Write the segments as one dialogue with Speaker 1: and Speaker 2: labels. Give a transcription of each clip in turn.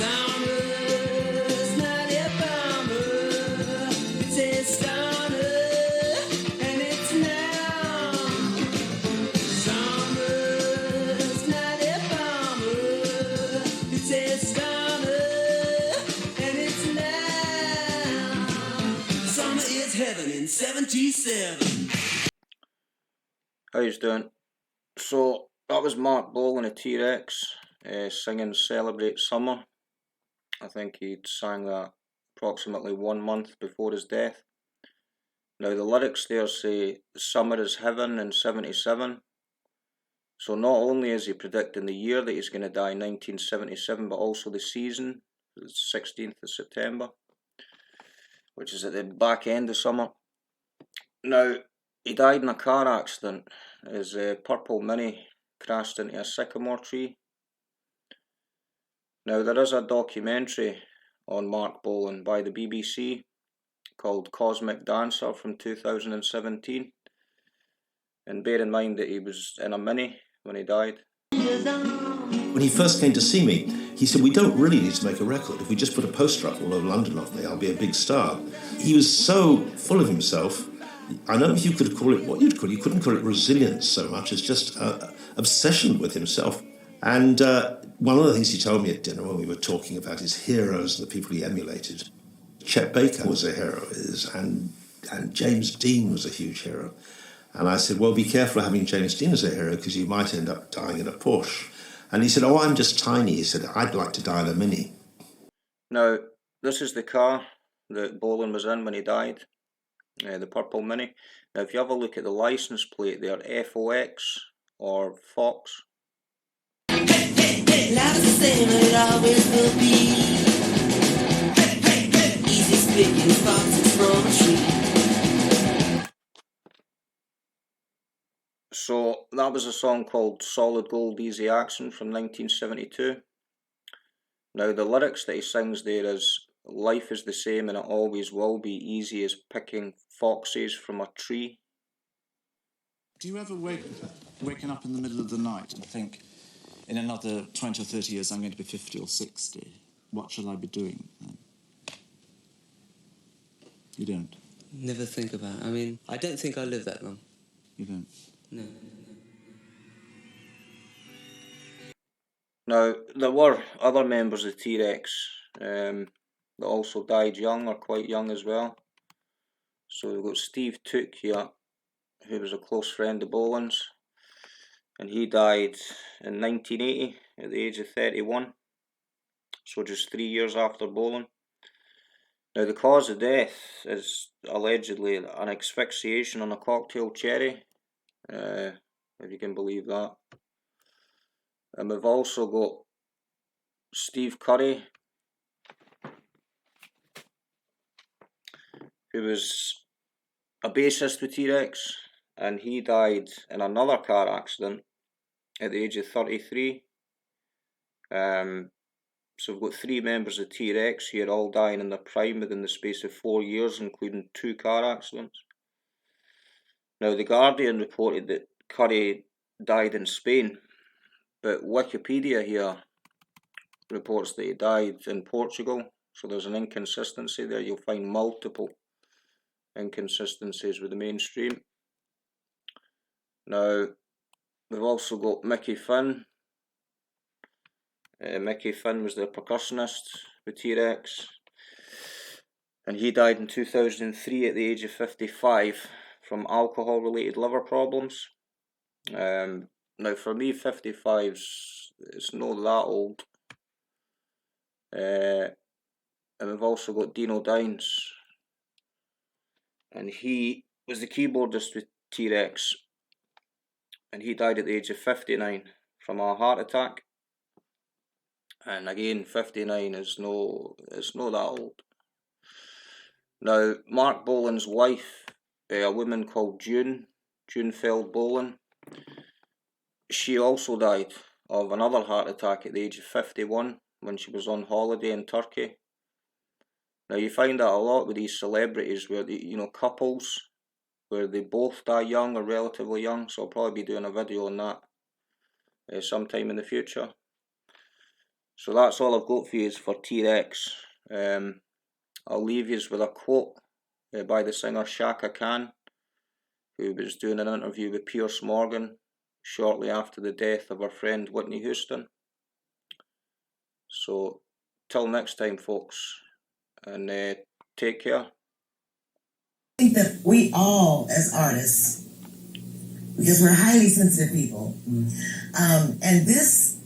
Speaker 1: Summer's not a bummer. It's a stunner, and it's now. Summer's not a bummer. It's a stunner, and it's now. Summer is heaven in 77.
Speaker 2: How you doing? So that was Marc Bolan of T-Rex singing Celebrate Summer. I think he'd sang that approximately 1 month before his death. Now the lyrics there say summer is heaven in 77. So not only is he predicting the year that he's going to die in 1977, but also the season, the 16th of September, which is at the back end of summer. Now, he died in a car accident. His purple Mini crashed into a sycamore tree. Now, there is a documentary on Marc Bolan by the BBC called Cosmic Dancer from 2017. And bear in mind that he was in a Mini when he died.
Speaker 3: When he first came to see me, he said, we don't really need to make a record. If we just put a poster up all over London of me, I'll be a big star. He was so full of himself. I don't know if you could call it what you'd call it. You couldn't call it resilience so much as just obsession with himself. And one of the things he told me at dinner when we were talking about his heroes and the people he emulated, Chet Baker was a hero, and James Dean was a huge hero. And I said, well, be careful of having James Dean as a hero because you might end up dying in a Porsche. And he said, oh, I'm just tiny. He said, I'd like to die in a Mini.
Speaker 2: Now, this is the car that Bolan was in when he died. The purple Mini. Now if you have a look at the license plate there, FOX or Fox.
Speaker 1: Life's the same and it always will be. Easy speaking foxes from a tree.
Speaker 2: So that was a song called Solid Gold Easy Action from 1972. Now the lyrics that he sings there is, life is the same and it always will be, easy as picking foxes from a tree.
Speaker 4: Do you ever waking up in the middle of the night and think, in another 20 or 30 years I'm going to be 50 or 60? What shall I be doing then? You don't?
Speaker 5: Never think about it. I mean, I don't think I'll live that long.
Speaker 4: You don't?
Speaker 5: No.
Speaker 2: Now, there were other members of T-Rex that also died young or quite young as well. So we've got Steve Took here, who was a close friend of Bolan's, and he died in 1980 at the age of 31, so just 3 years after Bolan. Now the cause of death is allegedly an asphyxiation on a cocktail cherry, if you can believe that. And we've also got Steve Curry, who was a bassist with T-Rex, and he died in another car accident at the age of 33. So we've got 3 members of T-Rex here, all dying in their prime within the space of 4 years, including 2 car accidents. Now the Guardian reported that Curry died in Spain, but Wikipedia here reports that he died in Portugal, so there's an inconsistency there. You'll find multiple inconsistencies with the mainstream. Now we've also got Mickey Finn. Mickey Finn was the percussionist with T-Rex, and he died in 2003 at the age of 55 from alcohol related liver problems. Now for me 55's, it's not that old. And we've also got Dino Dines, and he was the keyboardist with T-Rex, and he died at the age of 59 from a heart attack. And again, 59 is it's not that old. Now Marc Bolan's wife, a woman called June Feld Bolan, she also died of another heart attack at the age of 51 when she was on holiday in Turkey. Now you find that a lot with these celebrities where couples where they both die young or relatively young, so I'll probably be doing a video on that sometime in the future. So that's all I've got for you for T-Rex. I'll leave you with a quote by the singer Shaka Khan, who was doing an interview with Piers Morgan shortly after the death of her friend Whitney Houston. So, till next time, folks, and take care.
Speaker 1: I think that we all, as artists, because we're highly sensitive people, and this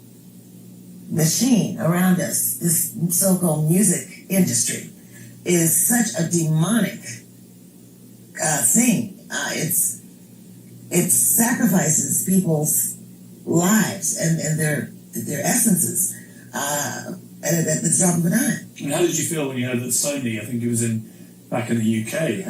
Speaker 1: machine around us, this so-called music industry, is such a demonic thing. It sacrifices people's lives and their essences at the drop of a dime.
Speaker 6: And how did you feel when you heard that Sony, I think it was back in the UK,